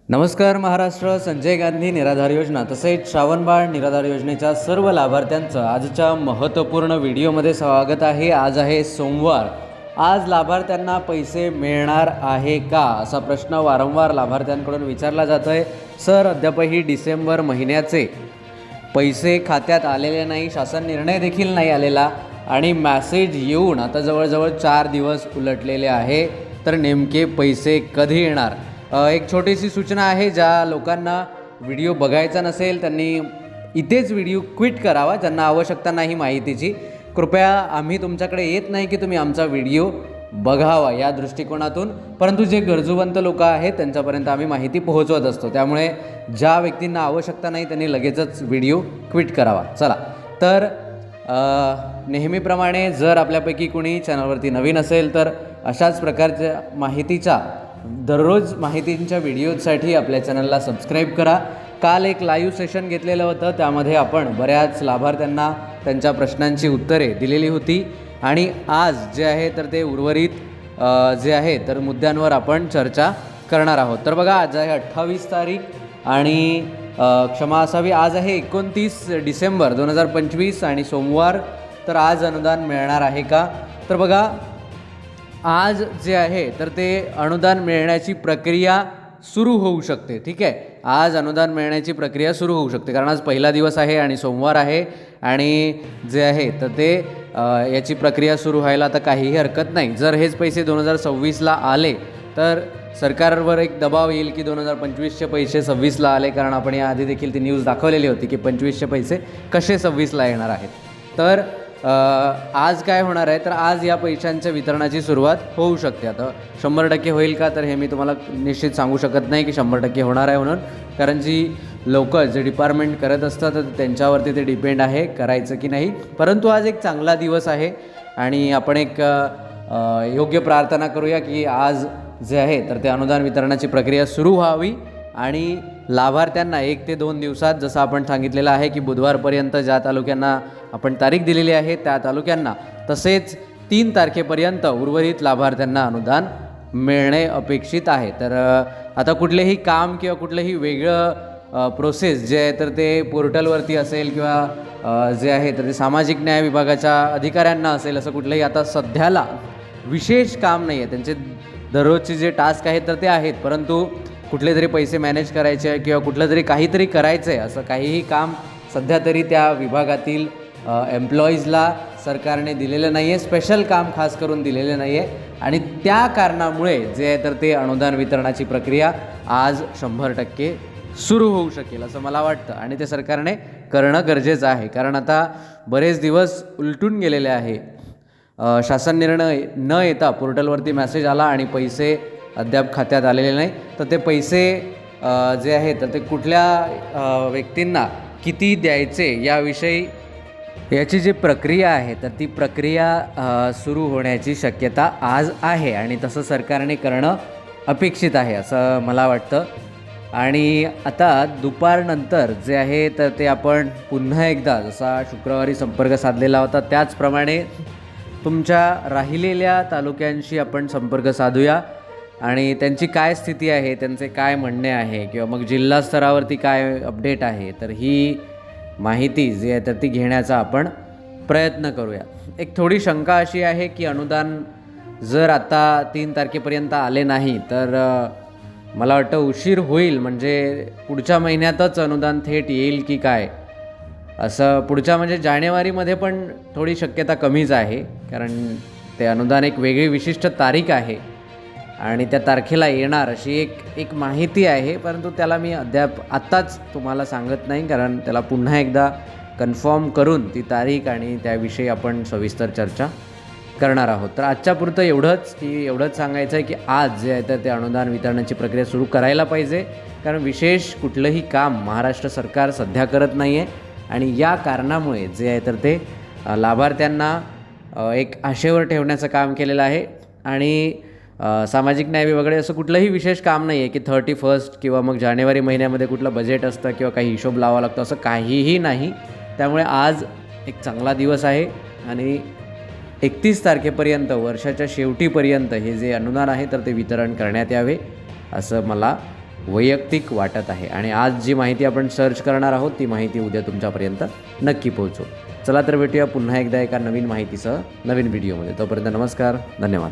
नमस्कार महाराष्ट्र. संजय गांधी निराधार योजना तसेच श्रावणबाळ निराधार योजनेच्या सर्व लाभार्थ्यांचं आजच्या महत्त्वपूर्ण व्हिडिओमध्ये स्वागत आहे. आज आहे सोमवार. आज लाभार्थ्यांना पैसे मिळणार आहे का असा प्रश्न वारंवार लाभार्थ्यांकडून विचारला जातो आहे. सर, अद्यापही डिसेंबर महिन्याचे पैसे खात्यात आलेले नाही, शासन निर्णय देखील नाही आलेला आणि मॅसेज येऊन आता जवळजवळ 4 दिवस उलटलेले आहे. तर नेमके पैसे कधी येणार? एक छोटीशी सूचना आहे, ज्या लोकांना व्हिडिओ बघायचा नसेल त्यांनी इथेच व्हिडिओ क्विट करावा. ज्यांना आवश्यकता नाही माहितीची, कृपया आम्ही तुमच्याकडे येत नाही की तुम्ही आमचा व्हिडिओ बघावा या दृष्टिकोनातून, परंतु जे गरजूवंत लोक आहेत त्यांच्यापर्यंत आम्ही माहिती पोहोचवत असतो. त्यामुळे ज्या व्यक्तींना आवश्यकता नाही त्यांनी लगेचच व्हिडिओ क्विट करावा. चला तर नेहमीप्रमाणे जर आपल्यापैकी कोणी चॅनलवरती नवीन असेल तर अशाच प्रकारच्या माहितीच्या दररोज माहितींच्या व्हिडिओसाठी आपल्या चॅनलला सबस्क्राईब करा. काल एक लाईव्ह सेशन घेतलेलं होतं, त्यामध्ये आपण बऱ्याच लाभार्थ्यांना त्यांच्या प्रश्नांची उत्तरे दिलेली होती आणि आज जे आहे तर ते उर्वरित जे आहे तर मुद्द्यांवर आपण चर्चा करणार आहोत. तर बघा, आज आहे 28 तारीख आणि क्षमा असावी, आज आहे 29 डिसेंबर 2025 आणि सोमवार. तर आज अनुदान मिळणार आहे का? तर बघा, आज जे आहे तर ते अनुदान मिळण्याची प्रक्रिया सुरू होऊ शकते. ठीक आहे, आज अनुदान मिळण्याची प्रक्रिया सुरू होऊ शकते, कारण आज पहिला दिवस आहे आणि सोमवार आहे आणि जे आहे तर ते याची प्रक्रिया सुरू व्हायला आता काहीही हरकत नाही. जर हेच पैसे 2026ला आले तर सरकारवर एक दबाव येईल की 2025चे पैसे 26ला आले, कारण आपण याआधी देखील ती न्यूज दाखवलेली होती की 25चे पैसे कसे 26ला येणार आहेत. तर आज काय होणार आहे, तर आज या पैशांच्या वितरणाची सुरुवात होऊ शकते. आता 100% होईल का, तर हे मी तुम्हाला निश्चित सांगू शकत नाही की 100% होणार आहे म्हणून, कारण जी लोक जे डिपार्टमेंट करत असतात तर त्यांच्यावरती ते डिपेंड आहे करायचं की नाही. परंतु आज एक चांगला दिवस आहे आणि आपण एक योग्य प्रार्थना करूया की आज जे आहे तर ते अनुदान वितरणाची प्रक्रिया सुरू व्हावी आणि लाभार्थ्यांना 1 ते 2 दिवसात, जसं आपण सांगितलेलं आहे की बुधवारपर्यंत ज्या तालुक्यांना आपण तारीख दिलेली आहे त्या तालुक्यांना, तसेच 3 तारखेपर्यंत उर्वरित लाभार्थ्यांना अनुदान मिळणे अपेक्षित आहे. तर आता कुठलेही काम किंवा कुठलंही वेगळं प्रोसेस जे आहे तर ते पोर्टलवरती असेल किंवा जे आहे तर ते सामाजिक न्याय विभागाच्या अधिकाऱ्यांना असेल, असं कुठलंही आता सध्याला विशेष काम नाही आहे. त्यांचे दररोजचे जे टास्क आहेत तर ते आहेत, परंतु कुठले तरी पैसे मॅनेज करायचे आहे किंवा कुठलं तरी काहीतरी करायचं आहे, असं काहीही काम सध्या तरी त्या विभागातील एम्प्लॉईजला सरकारने दिलेलं नाही आहे. स्पेशल काम खास करून दिलेलं नाही आहे आणि त्या कारणामुळे जे आहे तर ते अनुदान वितरणाची प्रक्रिया आज 100% सुरू होऊ शकेल असं मला वाटतं आणि ते सरकारने करणं गरजेचं आहे. कारण आता बरेच दिवस उलटून गेलेले आहे. शासन निर्णय न येता पोर्टलवरती मेसेज आला आणि पैसे अद्याप खात्यात आलेले नाही. तर ते पैसे जे आहे तर ते कुठल्या व्यक्तींना किती द्यायचे याविषयी याची जी प्रक्रिया आहे तर ती प्रक्रिया सुरू होण्याची शक्यता आज आहे आणि तसं सरकारने करणं अपेक्षित आहे असं मला वाटतं. आणि आता दुपारनंतर जे आहे तर ते आपण पुन्हा एकदा, जसा शुक्रवारी संपर्क साधलेला होता त्याचप्रमाणे तुमच्या राहिलेल्या तालुक्यांशी आपण संपर्क साधूया आणि त्यांची काय स्थिती आहे, त्यांचे काय म्हणणे आहे किंवा मग जिल्हा स्तरावरती काय अपडेट आहे, तर ही माहिती जी आहे तर ती घेण्याचा आपण प्रयत्न करूया. एक थोडी शंका अशी आहे की अनुदान जर आता 3 तारखेपर्यंत आले नाही तर मला वाटतं उशीर होईल, म्हणजे पुढच्या महिन्यातच अनुदान थेट येईल की काय, असं पुढच्या म्हणजे जानेवारीमध्ये पण थोडी शक्यता कमीच आहे, कारण ते अनुदान एक वेगळी विशिष्ट तारीख आहे आणि त्या तारखेला येणार अशी एक माहिती आहे. परंतु त्याला मी अद्याप आत्ताच तुम्हाला सांगत नाही, कारण त्याला पुन्हा एकदा कन्फर्म करून ती तारीख आणि त्याविषयी आपण सविस्तर चर्चा करणार आहोत. तर आजच्या पुरतं एवढंच सांगायचं आहे की आज जे आहे तर ते अनुदान वितरणाची प्रक्रिया सुरू करायला पाहिजे, कारण विशेष कुठलंही काम महाराष्ट्र सरकार सध्या करत नाही आहे आणि या कारणामुळे जे आहे तर ते लाभार्थ्यांना एक आशेवर ठेवण्याचं काम केलेलं आहे आणि सामाजिक न्याय विभागाकडे असं कुठलंही विशेष काम नाही आहे की 31 किंवा मग जानेवारी महिन्यामध्ये कुठलं बजेट असतं किंवा काही हिशोब लावावा लागतो, असं काहीही नाही. त्यामुळे आज एक चांगला दिवस आहे आणि 31 तारखेपर्यंत, वर्षाच्या शेवटीपर्यंत हे जे अनुदान आहे तर ते वितरण करण्यात यावे असं मला वैयक्तिक वाटत आहे आणि आज जी माहिती आपण सर्च करणार आहोत ती माहिती उद्या तुमच्यापर्यंत नक्की पोहोचू. चला तर भेटूया पुन्हा एकदा एका नवीन माहितीसह नवीन व्हिडिओमध्ये. तोपर्यंत नमस्कार, धन्यवाद.